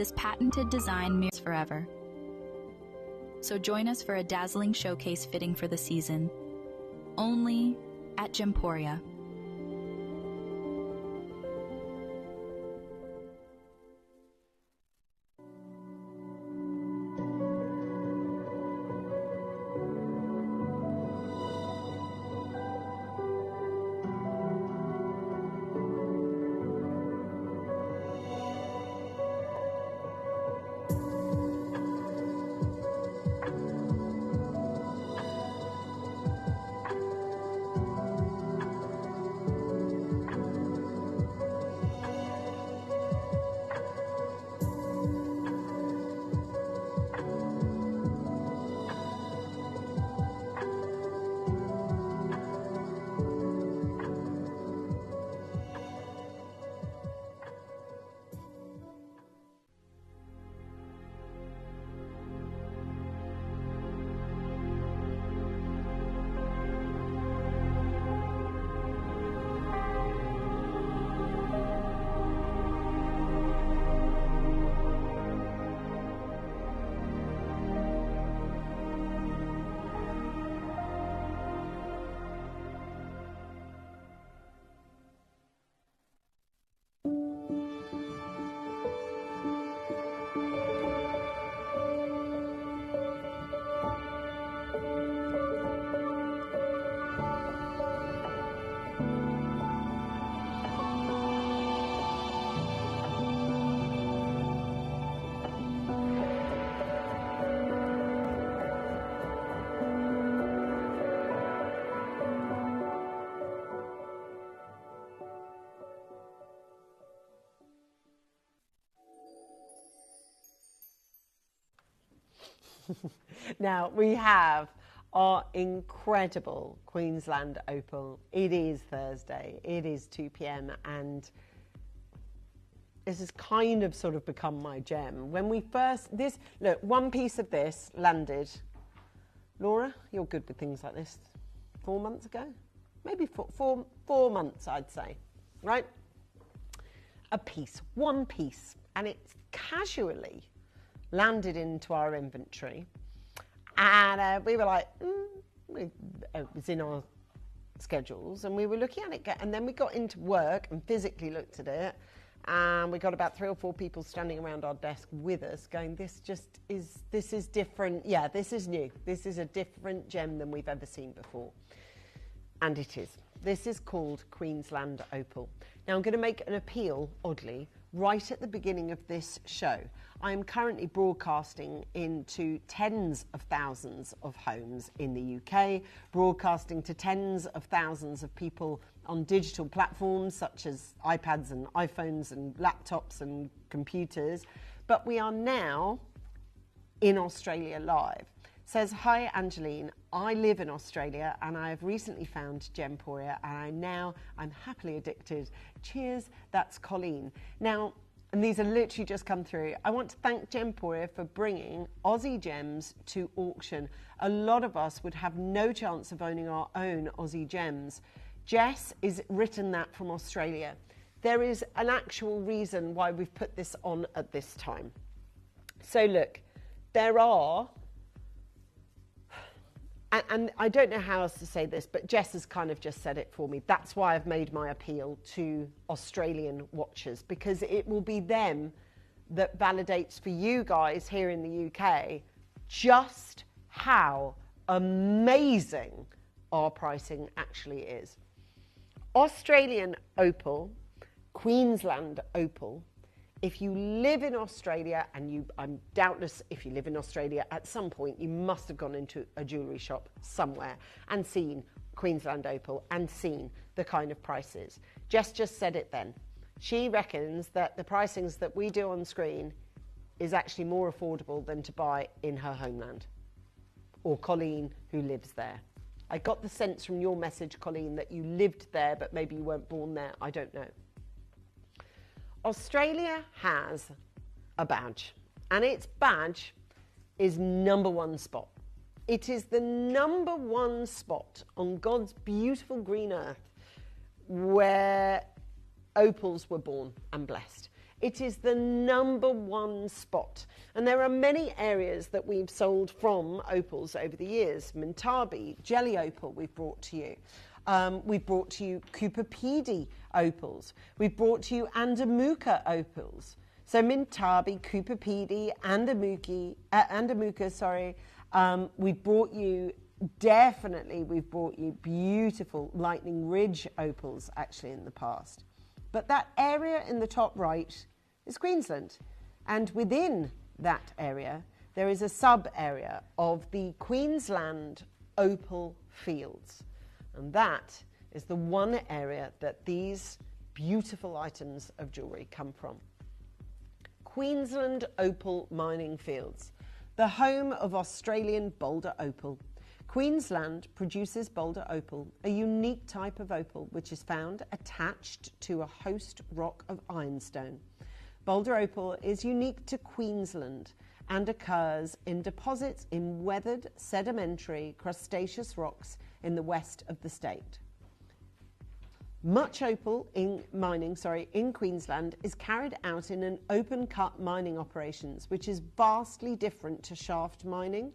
This patented design mirrors forever. So join us for a dazzling showcase fitting for the season, only at Gemporia. Now, we have our incredible Queensland Opal. It is Thursday, it is 2 p.m, and this has kind of sort of become my gem. When we first, look, one piece of this landed, Laura, you're good with things like this, 4 months ago? Maybe four months, I'd say, right? A piece, one piece, and it's casually landed into our inventory, and we were like, it was in our schedules, and we were looking at it, and then we got into work and physically looked at it, and we got about 3 or 4 people standing around our desk with us going, this is different, yeah, this is new, this is a different gem than we've ever seen before. And it is. This is called Queensland Opal. Now I'm going to make an appeal, oddly, right at the beginning of this show. I am currently broadcasting into tens of thousands of homes in the UK, broadcasting to tens of thousands of people on digital platforms such as iPads and iPhones and laptops and computers. But we are now in Australia live. Says, hi Angeline, I live in Australia and I have recently found Gemporia and I'm happily addicted. Cheers, that's Colleen. Now, and these are literally just come through. I want to thank Gemporia for bringing Aussie gems to auction. A lot of us would have no chance of owning our own Aussie gems. Jess is written that from Australia. There is an actual reason why we've put this on at this time. So look, there are, and I don't know how else to say this, but Jess has kind of just said it for me. That's why I've made my appeal to Australian watchers, because it will be them that validates for you guys here in the UK just how amazing our pricing actually is. Australian Opal, Queensland Opal. If you live in Australia, and I'm doubtless, if you live in Australia at some point, you must have gone into a jewellery shop somewhere and seen Queensland Opal and seen the kind of prices. Jess just said it then. She reckons that the pricings that we do on screen is actually more affordable than to buy in her homeland, or Colleen, who lives there. I got the sense from your message, Colleen, that you lived there, but maybe you weren't born there. I don't know. Australia has a badge, and its badge is #1 spot. It is the #1 spot on God's beautiful green earth where opals were born and blessed. It is the #1 spot. And there are many areas that we've sold from opals over the years. Mintabi, Jelly Opal we've brought to you. We've brought to you Curated opals. We've brought to you Andamuka opals. So Mintabi, Curated, Andamuka, sorry. We've brought you beautiful Lightning Ridge opals actually in the past. But that area in the top right is Queensland. And within that area, there is a sub-area of the Queensland opal fields. And that is the one area that these beautiful items of jewellery come from. Queensland opal mining fields, the home of Australian boulder opal. Queensland produces boulder opal, a unique type of opal which is found attached to a host rock of ironstone. Boulder opal is unique to Queensland and occurs in deposits in weathered, sedimentary, crustaceous rocks in the west of the state. Much opal mining in Queensland is carried out in an open-cut mining operations, which is vastly different to shaft mining.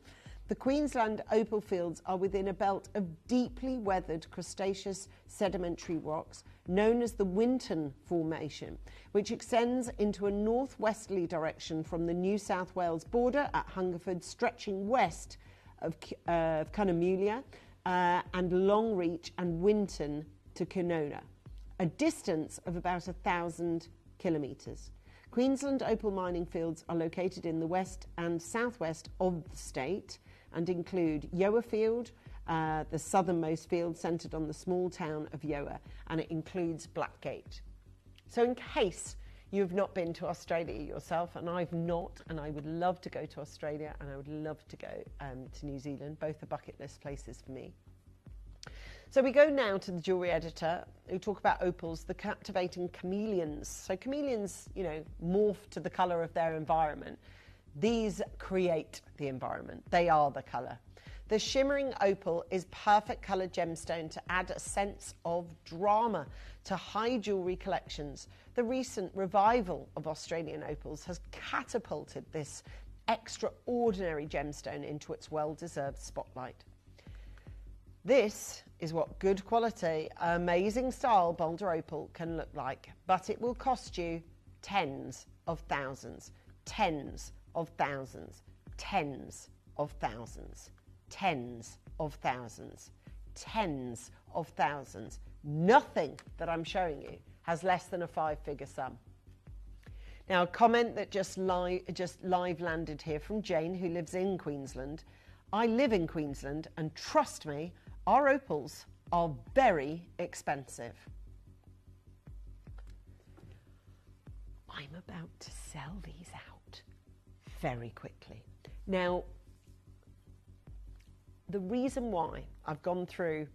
The Queensland opal fields are within a belt of deeply weathered crustaceous sedimentary rocks known as the Winton Formation, which extends into a northwesterly direction from the New South Wales border at Hungerford, stretching west of Cunnamulia and Longreach and Winton to Kenona, a distance of about 1,000 kilometres. Queensland opal mining fields are located in the west and southwest of the state and include Yoa Field, the southernmost field centred on the small town of Yoa, and it includes Blackgate. So in case you've not been to Australia yourself, and I've not, and I would love to go to Australia and I would love to go to New Zealand, both are bucket list places for me. So we go now to the jewellery editor who talk about opals, the captivating chameleons. So chameleons, morph to the colour of their environment. These create the environment. They are the colour. The shimmering opal is perfect coloured gemstone to add a sense of drama to high jewellery collections. The recent revival of Australian opals has catapulted this extraordinary gemstone into its well-deserved spotlight. This is what good quality, amazing style boulder opal can look like, but it will cost you tens of thousands, tens of thousands, tens of thousands, tens of thousands, tens of thousands. Nothing that I'm showing you has less than a 5-figure sum. Now, a comment that just live landed here from Jane, who lives in Queensland. I live in Queensland, and trust me, our opals are very expensive. I'm about to sell these out very quickly. Now, the reason why I've gone through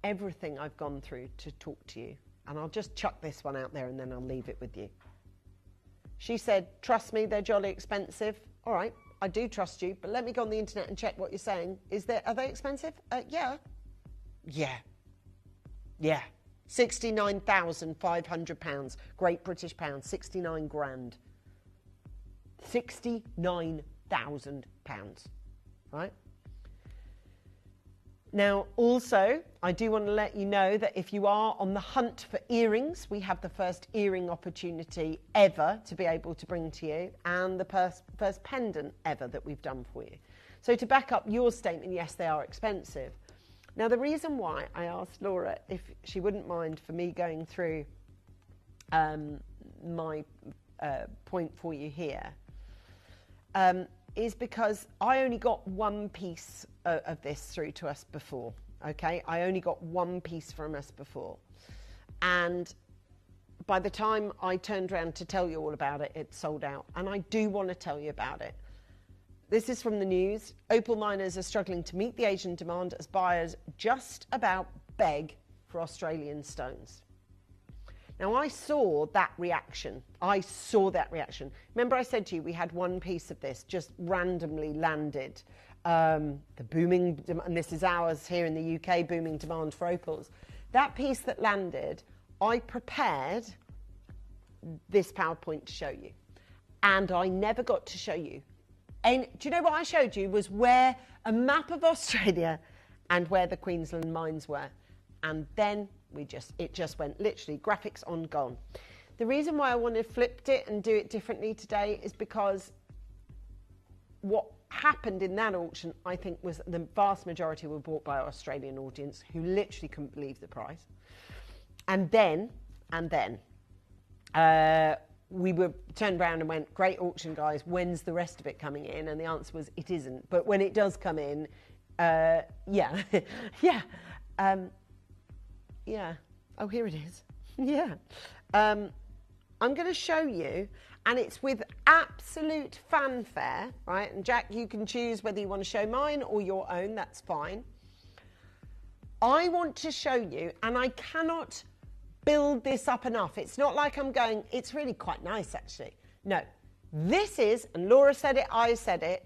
everything I've gone through to talk to you, and I'll just chuck this one out there and then I'll leave it with you. She said, trust me, they're jolly expensive. All right, I do trust you, but let me go on the internet and check what you're saying. Are they expensive? Yeah. £69,500, Great British pounds, 69 grand. £69,000, right? Now, also, I do want to let you know that if you are on the hunt for earrings, we have the first earring opportunity ever to be able to bring to you, and the first pendant ever that we've done for you. So to back up your statement, yes, they are expensive. Now, the reason why I asked Laura if she wouldn't mind for me going through my point for you here is because I only got one piece of this through to us before, okay? I only got one piece from us before. And by the time I turned around to tell you all about it, it sold out. And I do want to tell you about it. This is from the news. Opal miners are struggling to meet the Asian demand as buyers just about beg for Australian stones. Now, I saw that reaction. Remember I said to you we had one piece of this just randomly landed. The booming, and this is ours here in the UK, booming demand for opals. That piece that landed, I prepared this PowerPoint to show you. And I never got to show you. And do you know what I showed you was where a map of Australia and where the Queensland mines were. And then it just went literally graphics on, gone. The reason why I wanted to flip it and do it differently today is because what happened in that auction, I think, was the vast majority were bought by our Australian audience who literally couldn't believe the price. And then we were turned around and went, great auction, guys, when's the rest of it coming in? And the answer was, it isn't. But when it does come in, yeah. Oh, here it is. Yeah. I'm going to show you, and it's with absolute fanfare, right? And Jack, you can choose whether you want to show mine or your own, that's fine. I want to show you, and I cannot build this up enough. It's not like I'm going, it's really quite nice, actually. No, this is, and Laura said it, I said it,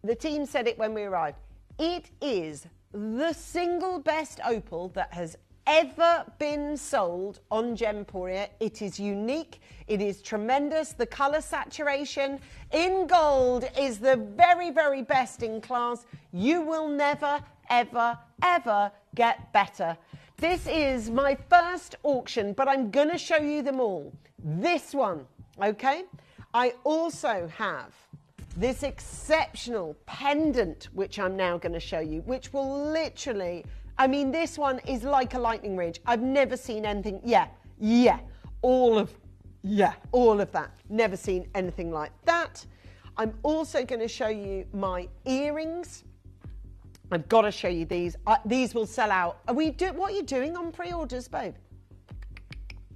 the team said it when we arrived, it is the single best opal that has ever been sold on Gemporia. It is unique. It is tremendous. The color saturation in gold is the very, very best in class. You will never, ever, ever get better. This is my first auction, but I'm going to show you them all. This one, okay? I also have this exceptional pendant, which I'm now going to show you, which will literally, I mean, this one is like a lightning ridge. I've never seen anything, all of that. Never seen anything like that. I'm also going to show you my earrings. I've got to show you these. These will sell out. What are you doing on pre-orders, babe?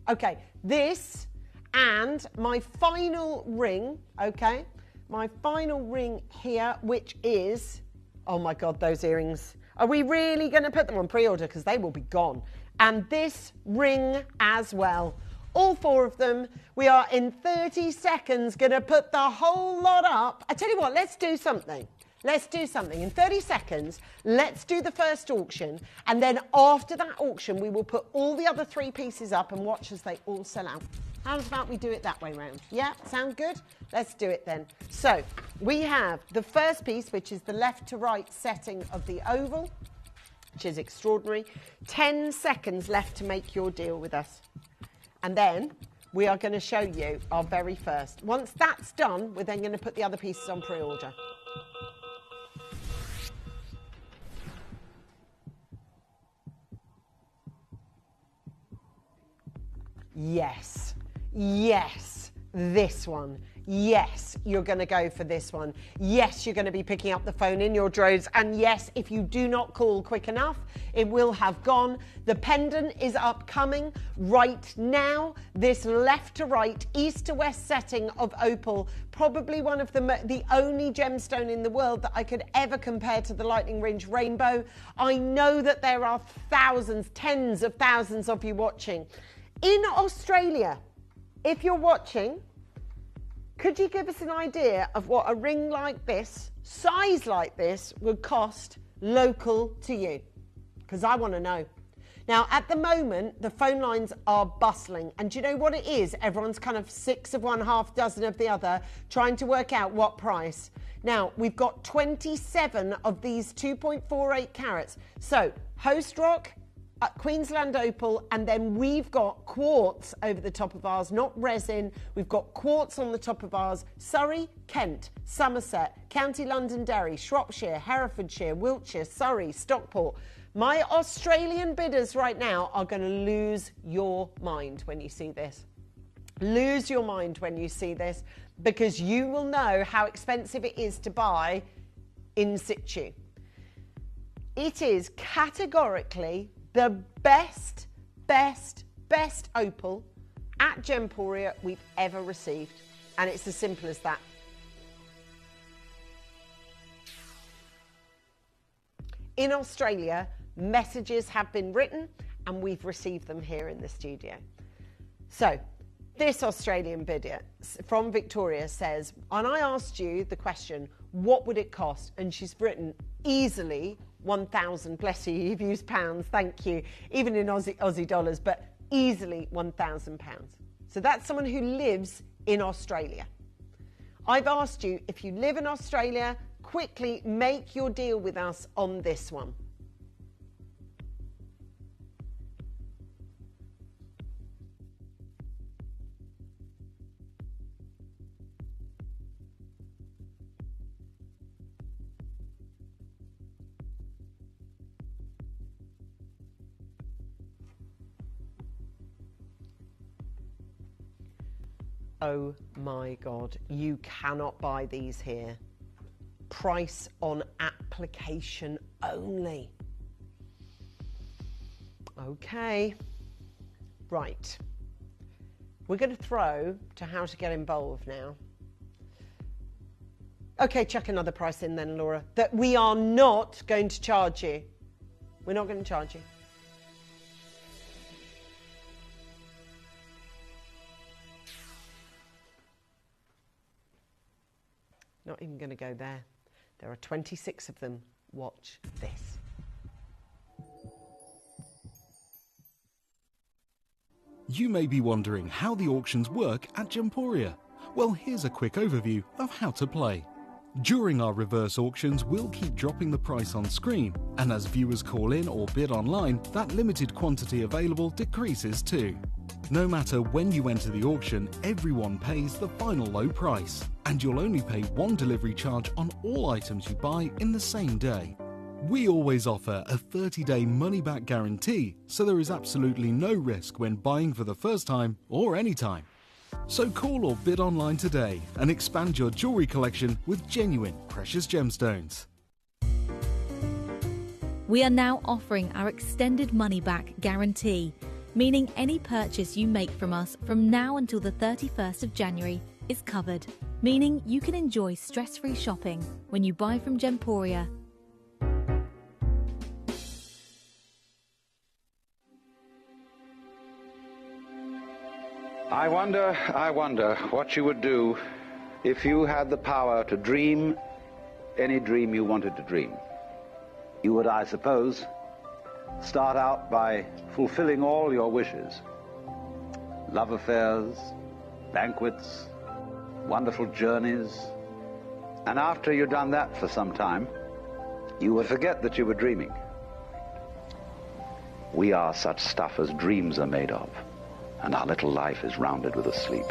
Okay, this and my final ring, okay? My final ring here, which is, oh my God, those earrings. Are we really going to put them on pre-order? Because they will be gone. And this ring as well. All four of them. We are in 30 seconds going to put the whole lot up. I tell you what, let's do something. Let's do something. In 30 seconds, let's do the first auction. And then after that auction, we will put all the other three pieces up and watch as they all sell out. How about we do it that way round? Yeah, sound good? Let's do it then. So we have the first piece, which is the left to right setting of the oval, which is extraordinary. 10 seconds left to make your deal with us. And then we are going to show you our very first. Once that's done, we're then going to put the other pieces on pre-order. Yes, yes, this one. Yes, you're going to go for this one. Yes, you're going to be picking up the phone in your droves. And yes, if you do not call quick enough, it will have gone. The pendant is upcoming right now. This left to right, east to west setting of opal, probably one of the only gemstone in the world that I could ever compare to the Lightning Ridge Rainbow. I know that there are thousands, tens of thousands of you watching. In Australia, if you're watching, could you give us an idea of what a ring like this, size like this, would cost local to you? Because I want to know. Now, at the moment, the phone lines are bustling. And do you know what it is? Everyone's kind of 6 of one, half dozen of the other, trying to work out what price. Now, we've got 27 of these 2.48 carats. So, Host Rock, Queensland opal, and then we've got quartz over the top of ours, not resin. We've got quartz on the top of ours. Surrey, Kent, Somerset, County Londonderry, Shropshire, Herefordshire, Wiltshire, Surrey, Stockport. My Australian bidders right now are going to lose your mind when you see this. Lose your mind when you see this, because you will know how expensive it is to buy in situ. It is categorically the best opal at Gemporia we've ever received. And it's as simple as that. In Australia, messages have been written and we've received them here in the studio. So this Australian bidder from Victoria says, and I asked you the question, what would it cost? And she's written easily 1,000, bless you, you've used pounds, thank you, even in Aussie dollars, but easily £1,000. So that's someone who lives in Australia. I've asked you, if you live in Australia, quickly make your deal with us on this one. Oh my God, you cannot buy these here. Price on application only. Okay, right. We're going to throw to how to get involved now. Okay, chuck another price in then, Laura, that we are not going to charge you. We're not going to charge you. Not even going to go there. There are 26 of them. Watch this. You may be wondering how the auctions work at Gemporia. Well, here's a quick overview of how to play. During our reverse auctions, we'll keep dropping the price on screen, and as viewers call in or bid online, that limited quantity available decreases too. No matter when you enter the auction, everyone pays the final low price, and you'll only pay one delivery charge on all items you buy in the same day. We always offer a 30-day money-back guarantee, so there is absolutely no risk when buying for the first time or anytime. So call or bid online today and expand your jewellery collection with genuine precious gemstones. We are now offering our extended money-back guarantee, meaning any purchase you make from us from now until the 31st of January is covered, meaning you can enjoy stress-free shopping when you buy from Gemporia. I wonder what you would do if you had the power to dream any dream you wanted to dream. You would, I suppose, start out by fulfilling all your wishes. Love affairs, banquets, wonderful journeys. And after you'd done that for some time, you would forget that you were dreaming. We are such stuff as dreams are made of, and our little life is rounded with a sleep.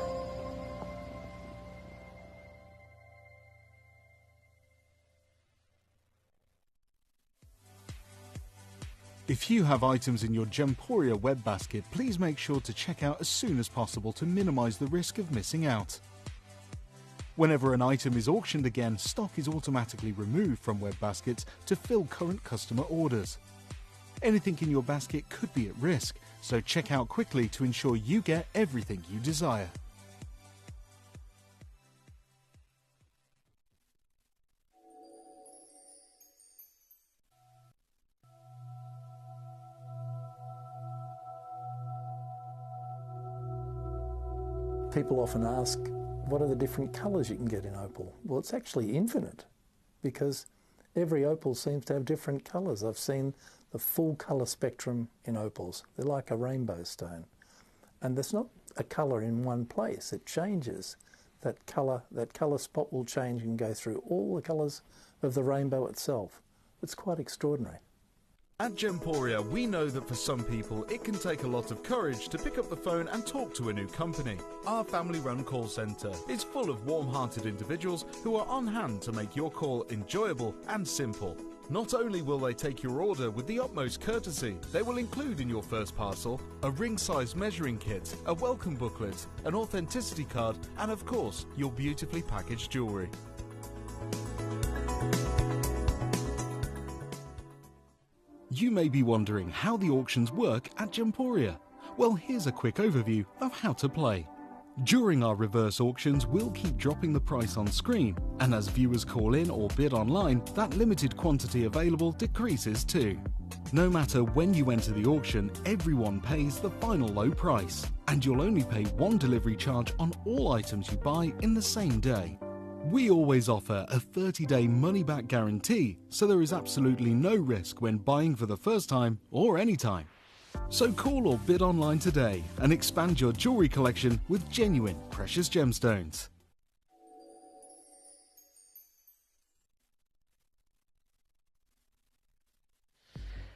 If you have items in your Gemporia web basket, please make sure to check out as soon as possible to minimise the risk of missing out. Whenever an item is auctioned again, stock is automatically removed from web baskets to fill current customer orders. Anything in your basket could be at risk, so check out quickly to ensure you get everything you desire. People often ask, what are the different colours you can get in opal? Well, it's actually infinite, because every opal seems to have different colours. I've seen the full colour spectrum in opals. They're like a rainbow stone. And there's not a colour in one place. It changes. That colour spot will change and go through all the colours of the rainbow itself. It's quite extraordinary. At Gemporia, we know that for some people it can take a lot of courage to pick up the phone and talk to a new company. Our family-run call centre is full of warm-hearted individuals who are on hand to make your call enjoyable and simple. Not only will they take your order with the utmost courtesy, they will include in your first parcel a ring-size measuring kit, a welcome booklet, an authenticity card, and of course, your beautifully packaged jewellery. You may be wondering how the auctions work at Gemporia. Well, here's a quick overview of how to play. During our reverse auctions, we'll keep dropping the price on screen, and as viewers call in or bid online, that limited quantity available decreases too. No matter when you enter the auction, everyone pays the final low price, and you'll only pay one delivery charge on all items you buy in the same day. We always offer a 30-day money-back guarantee, so there is absolutely no risk when buying for the first time or anytime. So call or bid online today and expand your jewellery collection with genuine precious gemstones.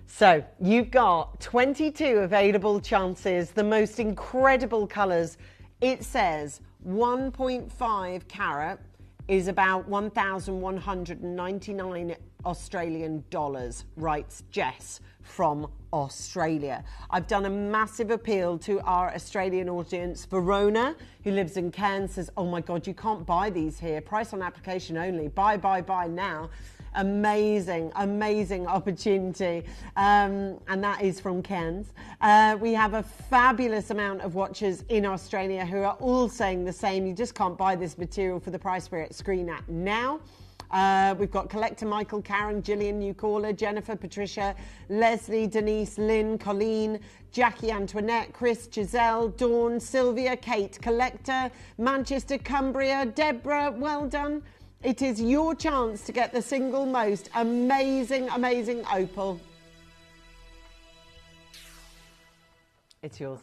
So you've got 22 available chances, the most incredible colours. It says 1.5 carat is about 1,199 Australian dollars, writes Jess from Australia. I've done a massive appeal to our Australian audience. Verona, who lives in Cairns, says, oh my God, you can't buy these here. Price on application only. Buy now. Amazing, amazing opportunity. And that is from Cairns. We have a fabulous amount of watchers in Australia who are all saying the same. You just can't buy this material for the price we're at screen at now. We've got Collector Michael, Karen, Gillian, new caller, Jennifer, Patricia, Leslie, Denise, Lynn, Colleen, Jackie, Antoinette, Chris, Giselle, Dawn, Sylvia, Kate, Collector, Manchester, Cumbria, Deborah, well done. It is your chance to get the single most amazing, amazing opal. It's yours.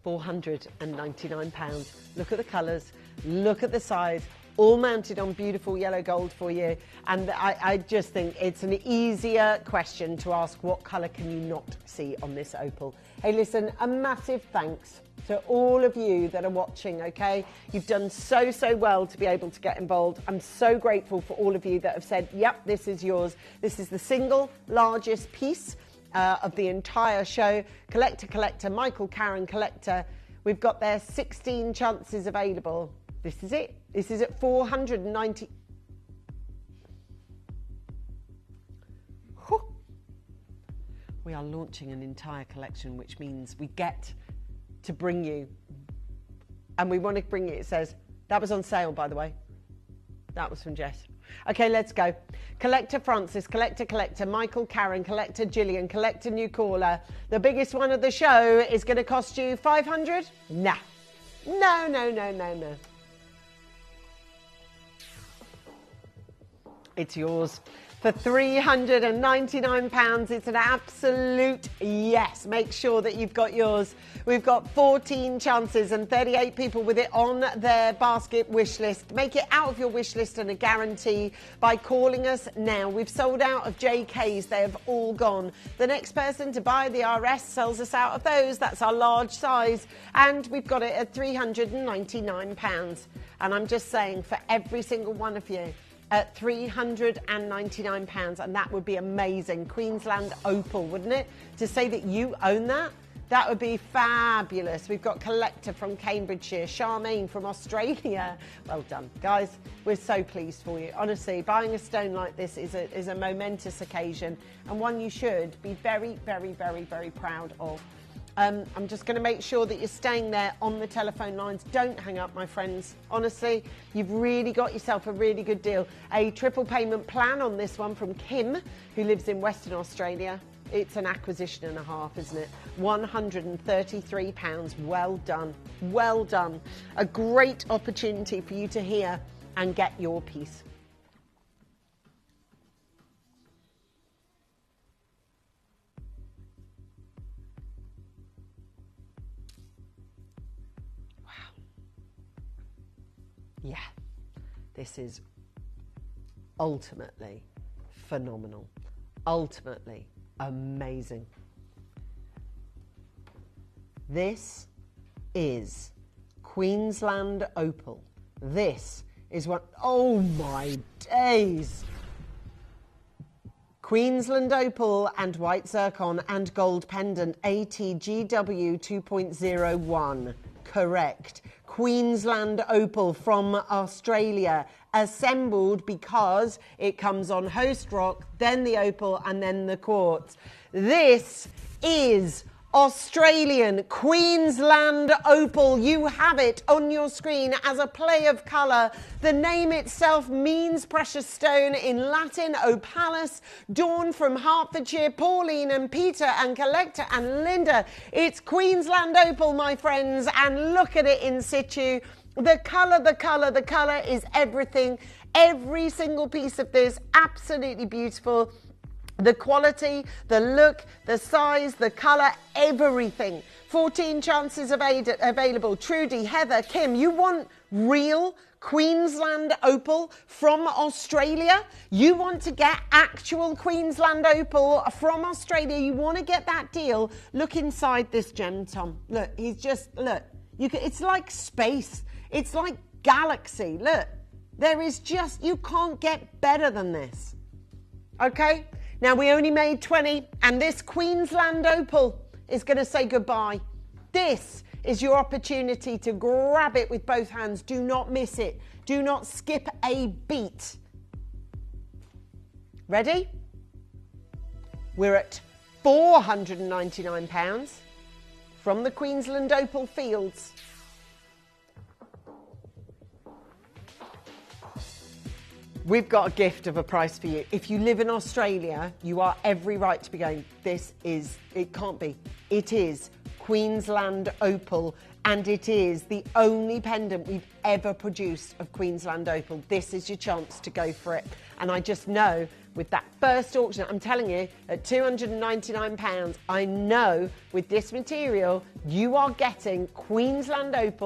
£499. Look at the colours, look at the size, all mounted on beautiful yellow gold for you. And I just think it's an easier question to ask, what colour can you not see on this opal? Hey, listen, a massive thanks to all of you that are watching, okay? You've done so well to be able to get involved. I'm so grateful for all of you that have said, yep, this is yours. This is the single largest piece of the entire show. Collector, Michael, Karen, Collector. We've got there 16 chances available. This is it. This is at 490. Whew. We are launching an entire collection, which means we get to bring you, and we want to bring you, it says, that was on sale, by the way. That was from Jess. Okay, let's go. Collector Francis, Collector, Michael, Karen, Collector Gillian, Collector new caller. The biggest one of the show is going to cost you 500? Nah. No. It's yours. For £399, it's an absolute yes. Make sure that you've got yours. We've got 14 chances and 38 people with it on their basket wish list. Make it out of your wish list and a guarantee by calling us now. We've sold out of JKs. They have all gone. The next person to buy the RS sells us out of those. That's our large size. And we've got it at £399. And I'm just saying, for every single one of you, at £399, and that would be amazing. Queensland opal, wouldn't it? To say that you own that, that would be fabulous. We've got Collector from Cambridgeshire, Charmaine from Australia. Well done, guys. We're so pleased for you. Honestly, buying a stone like this is a momentous occasion, and one you should be very proud of. I'm just going to make sure that you're staying there on the telephone lines. Don't hang up, my friends. Honestly, you've really got yourself a really good deal. A triple payment plan on this one from Kim, who lives in Western Australia. It's an acquisition and a half, isn't it? £133. Well done. Well done. A great opportunity for you to hear and get your piece. Yeah, this is ultimately phenomenal, ultimately amazing. This is Queensland opal. This is what, oh my days. Queensland opal and white zircon and gold pendant, ATGW 2.01, correct. Queensland opal from Australia, assembled because it comes on host rock, then the opal, and then the quartz. This is Australian Queensland opal. You have it on your screen as a play of colour. The name itself means precious stone in Latin, Opalus. Dawn from Hertfordshire, Pauline and Peter and Collector and Linda. It's Queensland opal, my friends, and look at it in situ. The colour is everything. Every single piece of this, absolutely beautiful. The quality, the look, the size, the colour, everything. 14 chances available. Trudy, Heather, Kim, you want real Queensland opal from Australia? You want to get actual Queensland opal from Australia? You want to get that deal? Look inside this gem, Tom. Look, he's just, look. It's like space. It's like galaxy. Look, there is just, you can't get better than this. Okay? Now, we only made 20, and this Queensland opal is going to say goodbye. This is your opportunity to grab it with both hands. Do not miss it. Do not skip a beat. Ready? We're at £499 from the Queensland opal fields. We've got a gift of a price for you. If you live in Australia, you are every right to be going, it can't be. It is Queensland opal, and it is the only pendant we've ever produced of Queensland opal. This is your chance to go for it. And I just know with that first auction, I'm telling you, at £299, I know with this material, you are getting Queensland opal